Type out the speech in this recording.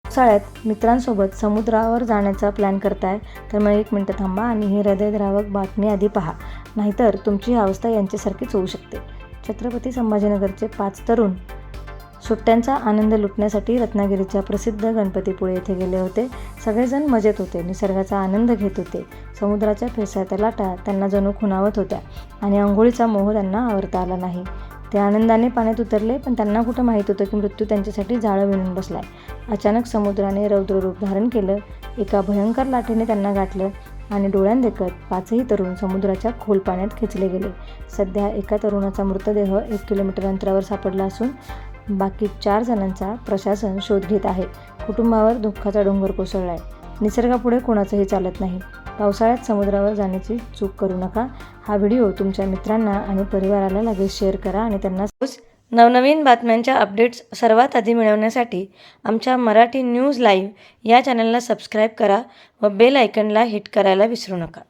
पावसाळ्यात मित्रांसोबत समुद्रावर जाण्याचा प्लॅन करताय तर मग 1 मिनिट थांबा आणि ही हृदयद्रावक बातमी आधी पहा, नाहीतर तुमची अवस्था यांच्यासारखीच होऊ शकते. छत्रपती संभाजीनगरचे 5 तरुण सुट्ट्यांचा आनंद लुटण्यासाठी रत्नागिरीच्या प्रसिद्ध गणपतीपुळे येथे गेले होते. सगळेजण मजेत होते, निसर्गाचा आनंद घेत होते. समुद्राच्या फेसाळत्या लाटा त्यांना जणू खुणावत होत्या आणि अंघोळीचा मोह त्यांना आवरता आला नाही. ते आनंदाने पाण्यात उतरले, पण त्यांना कुठं माहीत होतं की मृत्यू त्यांच्यासाठी जाळं विणून बसलाय. अचानक समुद्राने रौद्र रूप धारण केलं. एका भयंकर लाटेने त्यांना गाठलं आणि डोळ्यांदेखत 5ही तरुण समुद्राच्या खोल पाण्यात खेचले गेले. सध्या एका तरुणाचा मृतदेह 1 किलोमीटर अंतरावर सापडला असून बाकी 4 जणांचा प्रशासन शोध घेत आहे. कुटुंबावर दुःखाचा डोंगर कोसळलाय. निसर्गापुढे कोणाचंही चालत नाही. पावसाळ्यात समुद्रावर जाण्याची चूक करू नका. हा व्हिडिओ तुमच्या मित्रांना आणि परिवाराला लगेच शेअर करा आणि त्यांना नवनवीन बातम्यांच्या अपडेट्स सर्वात आधी मिळवण्यासाठी आमच्या मराठी न्यूज लाईव्ह या चॅनलला सबस्क्राईब करा व बेल आयकॉनला हिट करायला विसरू नका.